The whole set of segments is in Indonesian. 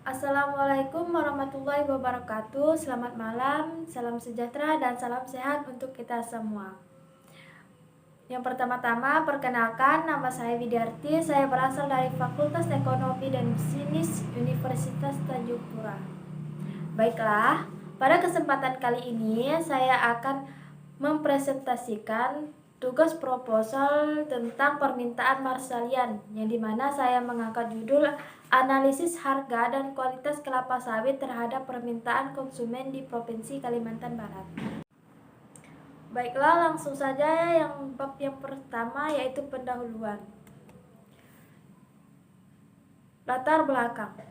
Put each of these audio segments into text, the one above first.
Assalamualaikum warahmatullahi wabarakatuh. Selamat malam, salam sejahtera dan salam sehat untuk kita semua. Yang pertama-tama, perkenalkan, nama saya Widyarti. Saya berasal dari Fakultas Ekonomi dan Bisnis Universitas Tanjung Pura. Baiklah, pada kesempatan kali ini saya akan mempresentasikan tugas proposal tentang permintaan Marsalian, yang dimana saya mengangkat judul analisis harga dan kualitas kelapa sawit terhadap permintaan konsumen di Provinsi Kalimantan Barat. Baiklah, langsung saja yang bab yang pertama, yaitu pendahuluan. Latar belakang.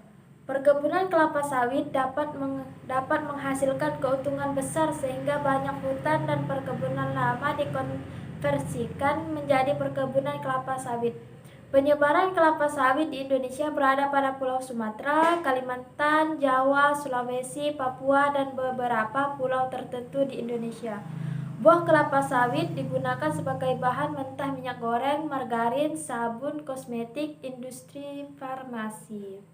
Perkebunan kelapa sawit dapat menghasilkan keuntungan besar sehingga banyak hutan dan perkebunan lama dikonversikan menjadi perkebunan kelapa sawit. Penyebaran kelapa sawit di Indonesia berada pada Pulau Sumatera, Kalimantan, Jawa, Sulawesi, Papua, dan beberapa pulau tertentu di Indonesia. Buah kelapa sawit digunakan sebagai bahan mentah minyak goreng, margarin, sabun, kosmetik, industri farmasi.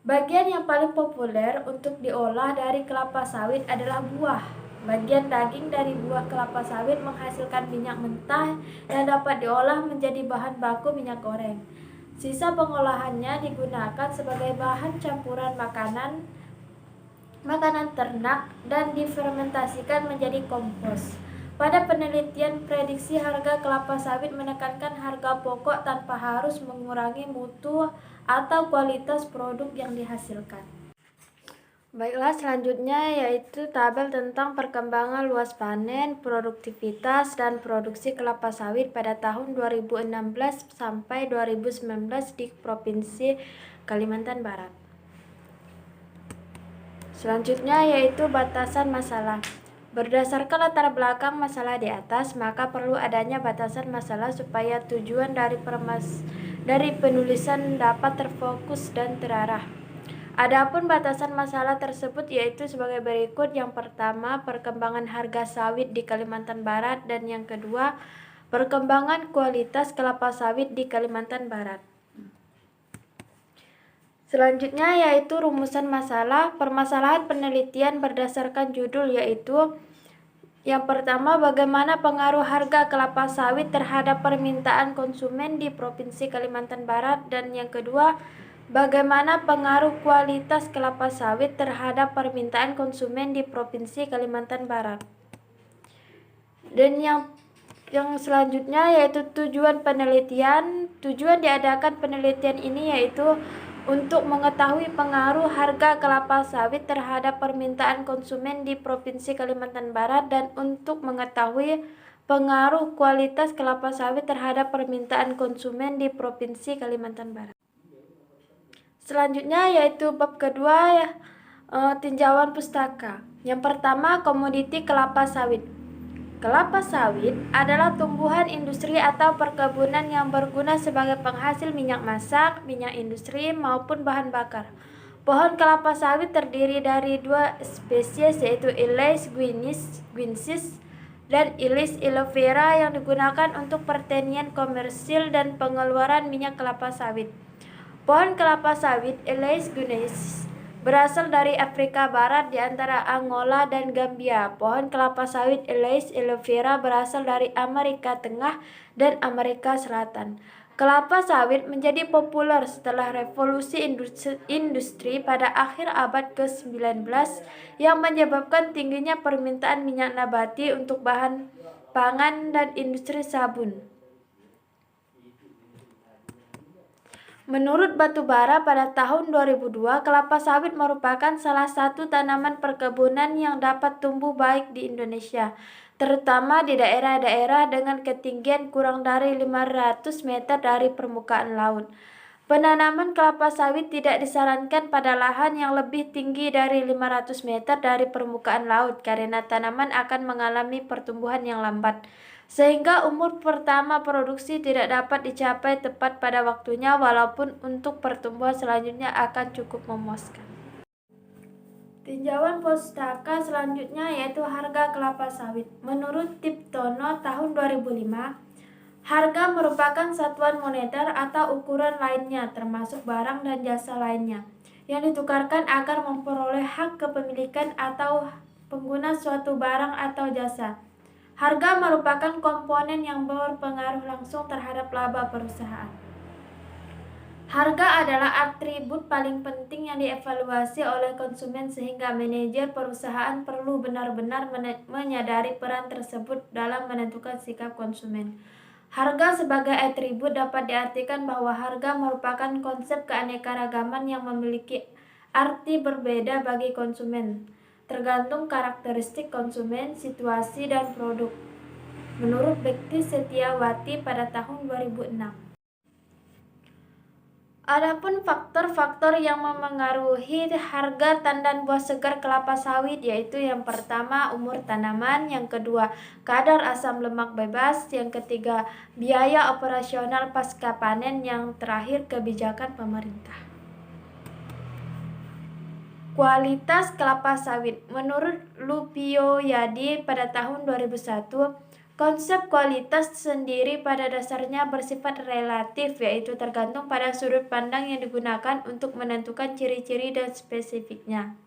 Bagian yang paling populer untuk diolah dari kelapa sawit adalah buah. Bagian daging dari buah kelapa sawit menghasilkan minyak mentah yang dapat diolah menjadi bahan baku minyak goreng. Sisa pengolahannya digunakan sebagai bahan campuran makanan ternak dan difermentasikan menjadi kompos. Pada penelitian, prediksi harga kelapa sawit menekankan harga pokok tanpa harus mengurangi mutu atau kualitas produk yang dihasilkan. Baiklah, selanjutnya yaitu tabel tentang perkembangan luas panen, produktivitas, dan produksi kelapa sawit pada tahun 2016 sampai 2019 di Provinsi Kalimantan Barat. Selanjutnya yaitu batasan masalah. Berdasarkan latar belakang masalah di atas, maka perlu adanya batasan masalah supaya tujuan dari penulisan dapat terfokus dan terarah. Adapun batasan masalah tersebut yaitu sebagai berikut. Yang pertama, perkembangan harga sawit di Kalimantan Barat, dan yang kedua, perkembangan kualitas kelapa sawit di Kalimantan Barat. Selanjutnya yaitu rumusan masalah. Permasalahan penelitian berdasarkan judul yaitu yang pertama, bagaimana pengaruh harga kelapa sawit terhadap permintaan konsumen di Provinsi Kalimantan Barat, dan yang kedua, bagaimana pengaruh kualitas kelapa sawit terhadap permintaan konsumen di Provinsi Kalimantan Barat. Dan yang selanjutnya yaitu tujuan penelitian. Tujuan diadakan penelitian ini yaitu untuk mengetahui pengaruh harga kelapa sawit terhadap permintaan konsumen di Provinsi Kalimantan Barat, dan untuk mengetahui pengaruh kualitas kelapa sawit terhadap permintaan konsumen di Provinsi Kalimantan Barat. Selanjutnya yaitu bab kedua, tinjauan pustaka. Yang pertama, komoditi kelapa sawit. Kelapa sawit adalah tumbuhan industri atau perkebunan yang berguna sebagai penghasil minyak masak, minyak industri, maupun bahan bakar. Pohon kelapa sawit terdiri dari dua spesies yaitu Ilex guinensis dan Ilex aloe vera yang digunakan untuk pertanian komersil dan pengeluaran minyak kelapa sawit. Pohon kelapa sawit Ilex guinensis berasal dari Afrika Barat di antara Angola dan Gambia. Pohon kelapa sawit Ilex aloe vera berasal dari Amerika Tengah dan Amerika Selatan. Kelapa sawit menjadi populer setelah revolusi industri pada akhir abad ke-19 yang menyebabkan tingginya permintaan minyak nabati untuk bahan pangan dan industri sabun. Menurut Batubara pada tahun 2002, kelapa sawit merupakan salah satu tanaman perkebunan yang dapat tumbuh baik di Indonesia, terutama di daerah-daerah dengan ketinggian kurang dari 500 meter dari permukaan laut. Penanaman kelapa sawit tidak disarankan pada lahan yang lebih tinggi dari 500 meter dari permukaan laut karena tanaman akan mengalami pertumbuhan yang lambat, sehingga umur pertama produksi tidak dapat dicapai tepat pada waktunya, walaupun untuk pertumbuhan selanjutnya akan cukup memuaskan. Tinjauan pustaka selanjutnya yaitu harga kelapa sawit. Menurut Tiptono tahun 2005, harga merupakan satuan moneter atau ukuran lainnya termasuk barang dan jasa lainnya yang ditukarkan agar memperoleh hak kepemilikan atau pengguna suatu barang atau jasa. Harga merupakan komponen yang berpengaruh langsung terhadap laba perusahaan. Harga adalah atribut paling penting yang dievaluasi oleh konsumen sehingga manajer perusahaan perlu benar-benar menyadari peran tersebut dalam menentukan sikap konsumen. Harga sebagai atribut dapat diartikan bahwa harga merupakan konsep keanekaragaman yang memiliki arti berbeda bagi konsumen, tergantung karakteristik konsumen, situasi, dan produk. Menurut Bekti Setiawati pada tahun 2006. Adapun faktor-faktor yang memengaruhi harga tandan buah segar kelapa sawit yaitu yang pertama umur tanaman, yang kedua kadar asam lemak bebas, yang ketiga biaya operasional pasca panen, yang terakhir kebijakan pemerintah. Kualitas kelapa sawit. Menurut Lupio Yadi pada tahun 2001, konsep kualitas sendiri pada dasarnya bersifat relatif, yaitu tergantung pada sudut pandang yang digunakan untuk menentukan ciri-ciri dan spesifiknya.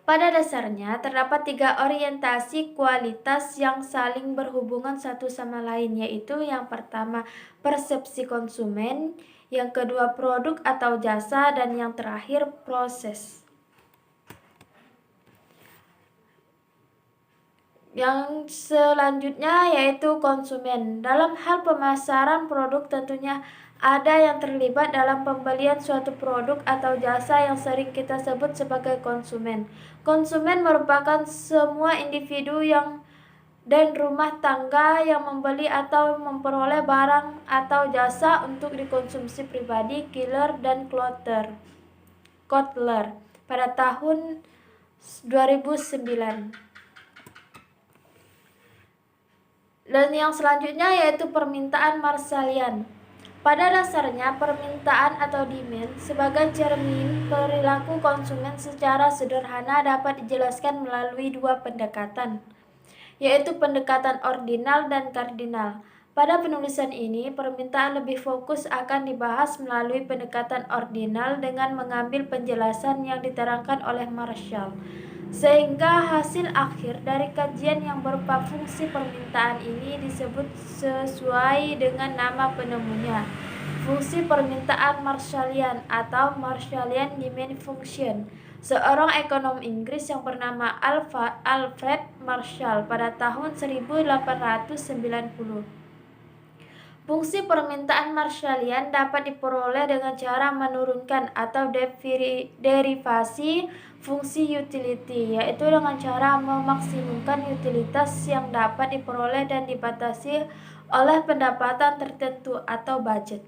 Pada dasarnya, terdapat 3 orientasi kualitas yang saling berhubungan satu sama lain, yaitu yang pertama persepsi konsumen, yang kedua produk atau jasa, dan yang terakhir proses. Yang selanjutnya yaitu konsumen. Dalam hal pemasaran produk tentunya ada yang terlibat dalam pembelian suatu produk atau jasa yang sering kita sebut sebagai konsumen. Konsumen merupakan semua individu dan rumah tangga yang membeli atau memperoleh barang atau jasa untuk dikonsumsi pribadi. Killer dan Kotler pada tahun 2009. Dan yang selanjutnya yaitu permintaan Marshallian. Pada dasarnya, permintaan atau demand sebagai cermin perilaku konsumen secara sederhana dapat dijelaskan melalui 2 pendekatan, yaitu pendekatan ordinal dan kardinal. Pada penulisan ini, permintaan lebih fokus akan dibahas melalui pendekatan ordinal dengan mengambil penjelasan yang diterangkan oleh Marshall. Sehingga hasil akhir dari kajian yang berupa fungsi permintaan ini disebut sesuai dengan nama penemunya, fungsi permintaan Marshallian atau Marshallian Demand Function, seorang ekonom Inggris yang bernama Alfred Marshall pada tahun 1890. Fungsi permintaan Marshallian dapat diperoleh dengan cara menurunkan atau derivasi fungsi utility, yaitu dengan cara memaksimumkan utilitas yang dapat diperoleh dan dibatasi oleh pendapatan tertentu atau budget.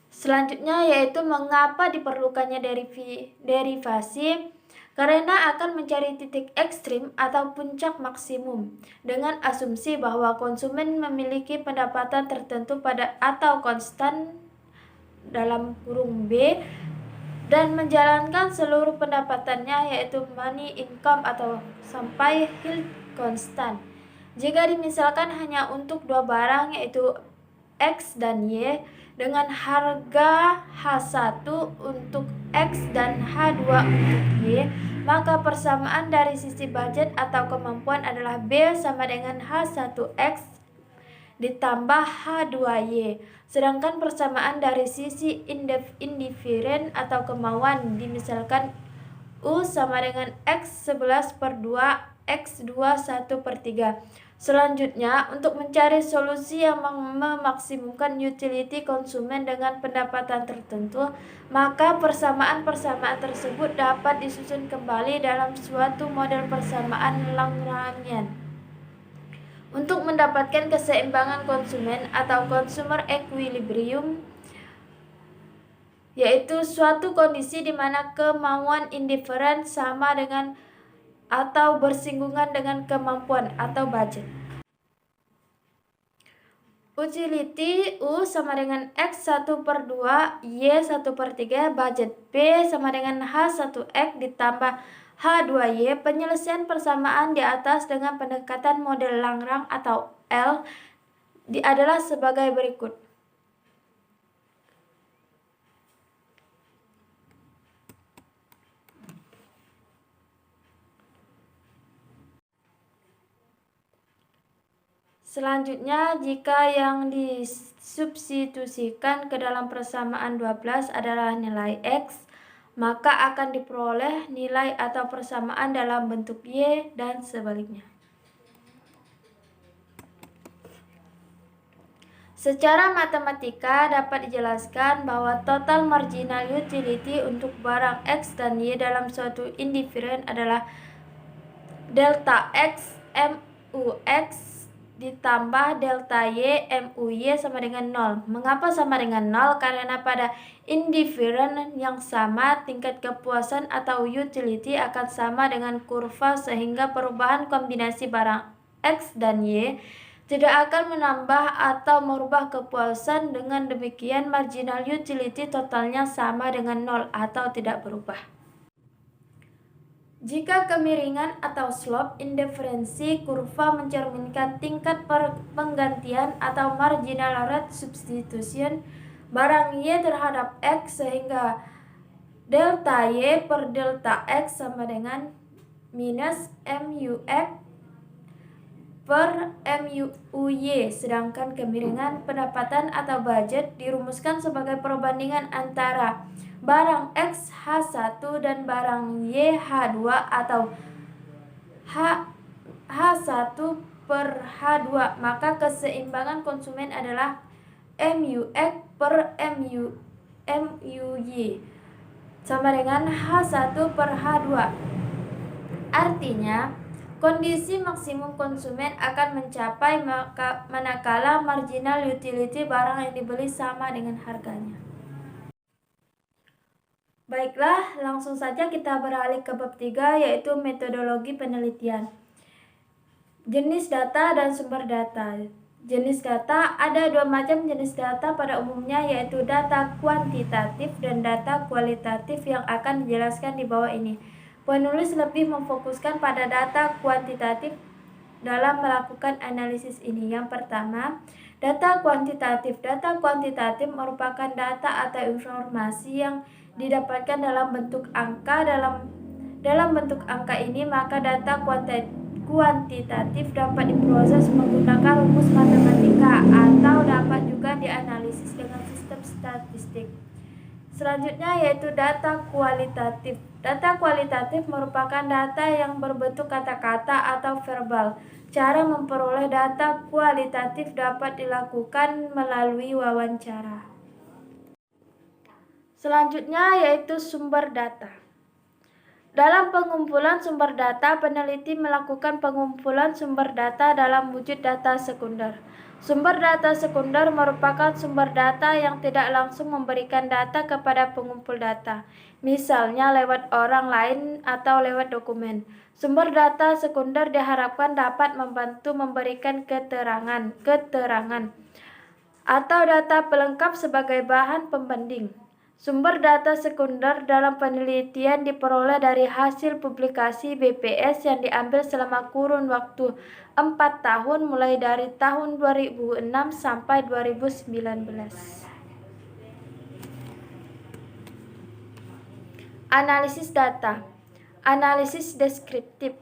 Selanjutnya yaitu mengapa diperlukannya derivasi, karena akan mencari titik ekstrim atau puncak maksimum dengan asumsi bahwa konsumen memiliki pendapatan tertentu atau konstan dalam kurung B dan menjalankan seluruh pendapatannya yaitu money income atau sampai yield konstan. Jika dimisalkan hanya untuk 2 barang yaitu X dan Y dengan harga H1 untuk X dan H2 untuk Y, maka persamaan dari sisi budget atau kemampuan adalah B sama dengan H1X ditambah H2Y. Sedangkan persamaan dari sisi indifferent atau kemauan dimisalkan U sama dengan X11/2 X21/3. Selanjutnya, untuk mencari solusi yang memaksimumkan utility konsumen dengan pendapatan tertentu, maka persamaan-persamaan tersebut dapat disusun kembali dalam suatu model persamaan Lagrangian. Untuk mendapatkan keseimbangan konsumen atau consumer equilibrium, yaitu suatu kondisi di mana kemauan indifferent sama dengan atau bersinggungan dengan kemampuan atau budget. Utility U sama dengan X 1/2, Y 1/3, budget B sama dengan H1X ditambah H2Y. Penyelesaian persamaan di atas dengan pendekatan model Lagrange atau L adalah sebagai berikut. Selanjutnya, jika yang disubstitusikan ke dalam persamaan 12 adalah nilai X, maka akan diperoleh nilai atau persamaan dalam bentuk Y dan sebaliknya. Secara matematika dapat dijelaskan bahwa total marginal utility untuk barang X dan Y dalam suatu indifferent adalah delta X MUX ditambah delta Y MUY sama dengan 0. Mengapa sama dengan 0? Karena pada indifferent yang sama, tingkat kepuasan atau utility akan sama dengan kurva, sehingga perubahan kombinasi barang X dan Y tidak akan menambah atau merubah kepuasan. Dengan demikian, marginal utility totalnya sama dengan 0 atau tidak berubah. Jika kemiringan atau slope indiferensi kurva mencerminkan tingkat penggantian atau marginal rate substitution barang Y terhadap X, sehingga delta Y per delta X sama dengan minus MUX per MUY, sedangkan kemiringan pendapatan atau budget dirumuskan sebagai perbandingan antara barang X H1 dan barang Y H2 atau H1 per H2, maka keseimbangan konsumen adalah MUX per MUY sama dengan H1 per H2. Artinya, kondisi maksimum konsumen akan mencapai manakala marginal utility barang yang dibeli sama dengan harganya. Baiklah, langsung saja kita beralih ke bab 3, yaitu metodologi penelitian. Jenis data dan sumber data. Jenis data, ada dua macam jenis data pada umumnya, yaitu data kuantitatif dan data kualitatif yang akan dijelaskan di bawah ini. Penulis lebih memfokuskan pada data kuantitatif dalam melakukan analisis ini. Yang pertama, data kuantitatif. Data kuantitatif merupakan data atau informasi yang didapatkan dalam bentuk angka. Dalam bentuk angka ini, maka data kuantitatif dapat diproses menggunakan rumus matematika atau dapat juga dianalisis dengan sistem statistik. Selanjutnya yaitu data kualitatif. Data kualitatif merupakan data yang berbentuk kata-kata atau verbal. Cara memperoleh data kualitatif dapat dilakukan melalui wawancara. Selanjutnya yaitu sumber data. Dalam pengumpulan sumber data, peneliti melakukan pengumpulan sumber data dalam wujud data sekunder. Sumber data sekunder merupakan sumber data yang tidak langsung memberikan data kepada pengumpul data, misalnya lewat orang lain atau lewat dokumen. Sumber data sekunder diharapkan dapat membantu memberikan keterangan atau data pelengkap sebagai bahan pembanding. Sumber data sekunder dalam penelitian diperoleh dari hasil publikasi BPS yang diambil selama kurun waktu 4 tahun mulai dari tahun 2006 sampai 2019. Analisis data. Analisis deskriptif.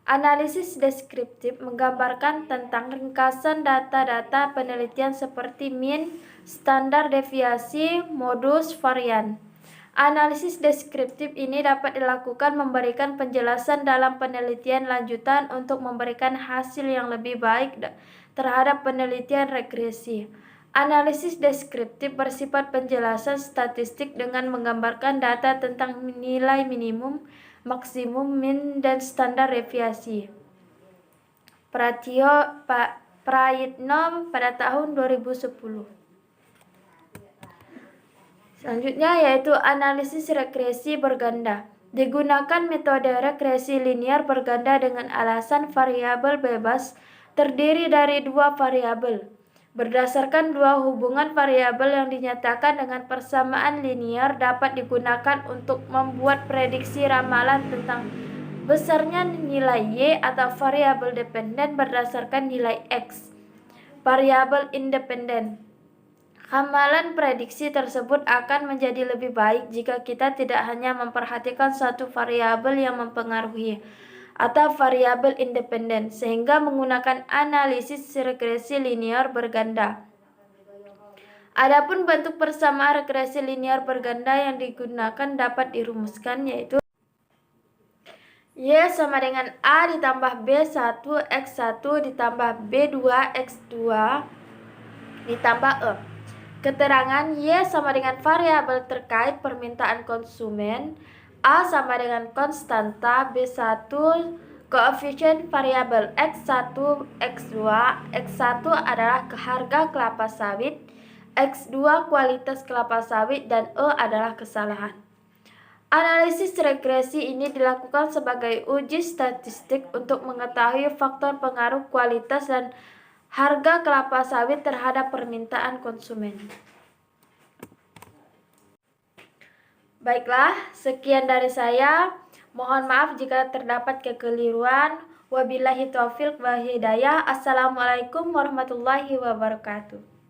Analisis deskriptif menggambarkan tentang ringkasan data-data penelitian seperti mean, standar deviasi, modus, varian. Analisis deskriptif ini dapat dilakukan memberikan penjelasan dalam penelitian lanjutan untuk memberikan hasil yang lebih baik terhadap penelitian regresi. Analisis deskriptif bersifat penjelasan statistik dengan menggambarkan data tentang nilai minimum, maksimum, min, dan standar deviasi. Prayitno pada tahun 2010. Selanjutnya yaitu analisis regresi berganda. Digunakan metode regresi linear berganda dengan alasan variabel bebas terdiri dari dua variabel. Berdasarkan dua hubungan variabel yang dinyatakan dengan persamaan linear dapat digunakan untuk membuat prediksi ramalan tentang besarnya nilai Y atau variabel dependen berdasarkan nilai X, variabel independen. Ramalan prediksi tersebut akan menjadi lebih baik jika kita tidak hanya memperhatikan satu variabel yang mempengaruhi atau variabel independen, sehingga menggunakan analisis regresi linear berganda. Adapun bentuk persamaan regresi linear berganda yang digunakan dapat dirumuskan, yaitu Y sama dengan A ditambah B1 X1 ditambah B2 X2 ditambah E. Keterangan Y sama dengan variabel terkait permintaan konsumen, A sama dengan konstanta, B1 koefisien variabel X1, X2, X1 adalah harga kelapa sawit, X2 kualitas kelapa sawit, dan E adalah kesalahan. Analisis regresi ini dilakukan sebagai uji statistik untuk mengetahui faktor pengaruh kualitas dan harga kelapa sawit terhadap permintaan konsumen. Baiklah, sekian dari saya. Mohon maaf jika terdapat kekeliruan. Wabillahi taufiq wal hidayah. Assalamualaikum warahmatullahi wabarakatuh.